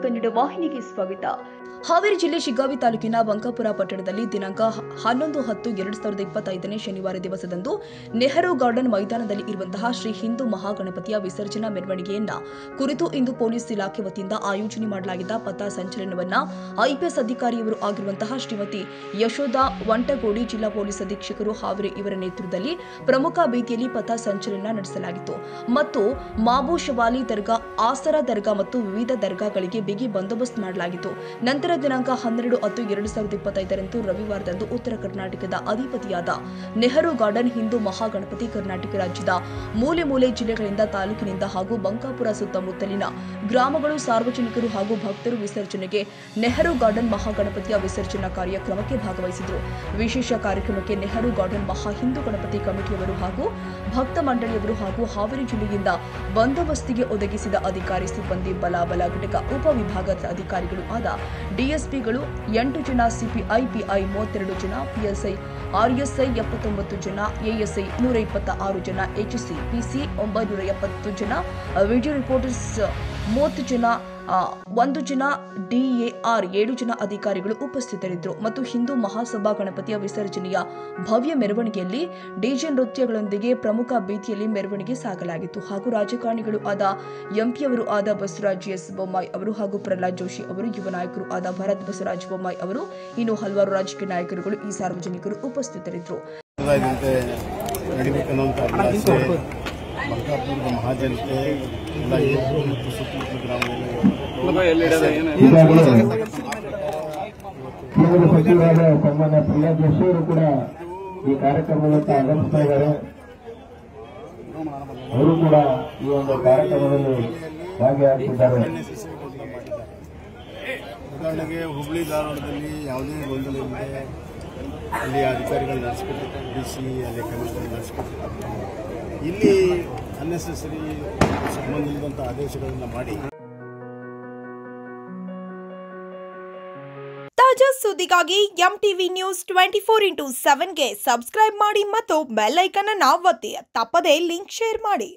ಕನ್ನಡ ವಾಹಿನಿಗೆ ಸ್ವಾಗತ. ಹಾವೇರಿ ಜಿಲ್ಲೆ ಶಿಗ್ಗಾವಿ ತಾಲೂಕಿನ ಬಂಕಾಪುರ ಪಟ್ಟಣದಲ್ಲಿ ದಿನಾಂಕ 11/10/2025 ಶನಿವಾರ ದಿವಸದಂದು ನೆಹರು ಗಾರ್ಡನ್ ಮೈದಾನದಲ್ಲಿ ಇರುವಂತಹ ಶ್ರೀ ಹಿಂದೂ ಮಹಾಗಣಪತಿಯ ವಿಸರ್ಜನಾ ಮೆರವಣಿಗೆಯನ್ನ ಕುರಿತು ಇಂದು ಪೊಲೀಸ್ ಇಲಾಖೆ ವತಿಯಿಂದ ಆಯೋಜನೆ ಮಾಡಲಾಗಿದ್ದ ಪಥ ಸಂಚಲನವನ್ನ ಐಪಿಎಸ್ ಅಧಿಕಾರಿಯವರು ಆಗಿರುವಂತಹ ಶ್ರೀಮತಿ ಯಶೋಧ ವಂಟಗೋಡಿ, ಜಿಲ್ಲಾ ಪೊಲೀಸ್ ಅಧೀಕ್ಷಕರು ಹಾವೇರಿ ಇವರ ನೇತೃತ್ವದಲ್ಲಿ ಪ್ರಮುಖ ಬೀದಿಯಲ್ಲಿ ಪಥ ಸಂಚಲನ ನಡೆಸಲಾಗಿತ್ತು ಮತ್ತು ಮಾಬು ಶವಾಲಿ ದರ್ಗಾ, ಆಸರಾ ದರ್ಗಾ ಮತ್ತು ವಿವಿಧ ದರ್ಗಾಗಳಿಗೆ ಬಿಗಿ ಬಂದೋಬಸ್ತ್ ಮಾಡಲಾಗಿತ್ತು. ನಂತರ ದಿನಾಂಕ 12/10/2025 ರವಿವಾರದಂದು ಉತ್ತರ ಕರ್ನಾಟಕದ ಅಧಿಪತಿಯಾದ ನೆಹರು ಗಾರ್ಡನ್ ಹಿಂದೂ ಮಹಾಗಣಪತಿ ಕರ್ನಾಟಕ ರಾಜ್ಯದ ಮೂಲೆ ಮೂಲೆ ಜಿಲ್ಲೆಗಳಿಂದ, ತಾಲೂಕಿನಿಂದ ಹಾಗೂ ಬಂಕಾಪುರ ಸುತ್ತಮುತ್ತಲಿನ ಗ್ರಾಮಗಳು, ಸಾರ್ವಜನಿಕರು ಹಾಗೂ ಭಕ್ತರು ವಿಸರ್ಜನೆಗೆ ನೆಹರು ಗಾರ್ಡನ್ ಮಹಾಗಣಪತಿಯ ವಿಸರ್ಜನಾ ಕಾರ್ಯಕ್ರಮಕ್ಕೆ ಭಾಗವಹಿಸಿದರು. ವಿಶೇಷ ಕಾರ್ಯಕ್ರಮಕ್ಕೆ ನೆಹರು ಗಾರ್ಡನ್ ಮಹಾ ಹಿಂದೂ ಗಣಪತಿ ಕಮಿಟಿಯವರು ಹಾಗೂ ಭಕ್ತ ಮಂಡಳಿಯವರು ಹಾಗೂ ಹಾವೇರಿ ಜಿಲ್ಲೆಯಿಂದ ಬಂದೋಬಸ್ತಿಗೆ ಒದಗಿಸಿದ ಅಧಿಕಾರಿ ಸಿಬ್ಬಂದಿ ಬಲ ಘಟಕ ಉಪವಿಭಾಗದ ಅಧಿಕಾರಿಗಳು ಆದ ಡಿಎಸ್ಪಿಗಳು 8 ಜನ, ಸಿಪಿಐ ಪಿಐ 32 ಜನ, ಪಿಎಸ್ಐ ಆರ್ಎಸ್ಐ 79 ಜನ, ಎಎಸ್ಐ 126 ಜನ, ಎಚ್ಸಿ ಪಿಸಿ 970 ಜನ, ವಿಡಿಯೋ ರಿಪೋರ್ಟರ್ಸ್ 30 ಜನ, 1 ಜನ, ಡಿಎಆರ್ 7 ಜನ ಅಧಿಕಾರಿಗಳು ಉಪಸ್ಥಿತರಿದ್ದರು ಮತ್ತು ಹಿಂದೂ ಮಹಾಸಭಾ ಗಣಪತಿಯ ವಿಸರ್ಜನೆಯ ಭವ್ಯ ಮೆರವಣಿಗೆಯಲ್ಲಿ ಡಿಜೆ ನೃತ್ಯಗಳೊಂದಿಗೆ ಪ್ರಮುಖ ಬೀದಿಯಲ್ಲಿ ಮೆರವಣಿಗೆ ಸಾಗಲಾಗಿತ್ತು ಹಾಗೂ ರಾಜಕಾರಣಿಗಳು ಆದ ಎಂಪಿಯವರು ಆದ ಬಸವರಾಜ ಎಸ್ ಬೊಮ್ಮಾಯಿ ಅವರು ಹಾಗೂ ಪ್ರಹ್ಲಾದ್ ಜೋಶಿ ಅವರು, ಯುವ ನಾಯಕರು ಆದ ಭರತ್ ಬಸವರಾಜ ಬೊಮ್ಮಾಯಿ ಅವರು, ಇನ್ನು ಹಲವಾರು ರಾಜಕೀಯ ನಾಯಕರುಗಳು ಈ ಸಾರ್ವಜನಿಕರು ಉಪಸ್ಥಿತರಿದ್ದರು. ಬಂಕಾಪುರದ ಮಹಾಜನತೆ ಎಲ್ಲ ಮತ್ತು ಸುತ್ತಮುತ್ತಲ ಗ್ರಾಮದಲ್ಲಿ ಸಚಿವರಾದ ಸನ್ಮಾನ್ಯ ಪ್ರಹ್ಲಾದ್ ಜೋಶಿ ಅವರು ಕೂಡ ಈ ಕಾರ್ಯಕ್ರಮಕ್ಕೆ ಆಗಮಿಸ್ತಾ ಇದ್ದಾರೆ. ಅವರು ಕೂಡ ಈ ಒಂದು ಕಾರ್ಯಕ್ರಮದಲ್ಲಿ ಭಾಗಿಯಾಗಿದ್ದಾರೆ. ಉದಾಹರಣೆಗೆ ಹುಬ್ಬಳ್ಳಿ ಧಾರವಾಡದಲ್ಲಿ ಯಾವುದೇ ಗೊಂದಲ ಇಲ್ಲದೆ ಅಲ್ಲಿ ಅಧಿಕಾರಿಗಳು ನಡೆಸಿಕೊಟ್ಟಿರ್ತಾರೆ, ಡಿಸಿ ಅಲ್ಲಿ ಕಮಿಷನರ್ ನಡೆಸಿಕೊಟ್ಟಿರ್ತಾರೆ. ಇಲ್ಲಿ ಅನ್ನೆಸೆಸರಿ ಸಂಬಂಧ ಇಲ್ಲದಂಥ ಆದೇಶಗಳನ್ನು ಮಾಡಿ. ತಾಜಾ ಸುದ್ದಿಗಾಗಿ ಎಂಟಿವಿ ನ್ಯೂಸ್ 24x7ಗೆ ಸಬ್ಸ್ಕ್ರೈಬ್ ಮಾಡಿ ಮತ್ತು ಬೆಲ್ ಐಕಾನ್ ಅನ್ನು ಒತ್ತಿ. ತಪ್ಪದೇ ಲಿಂಕ್ ಶೇರ್ ಮಾಡಿ.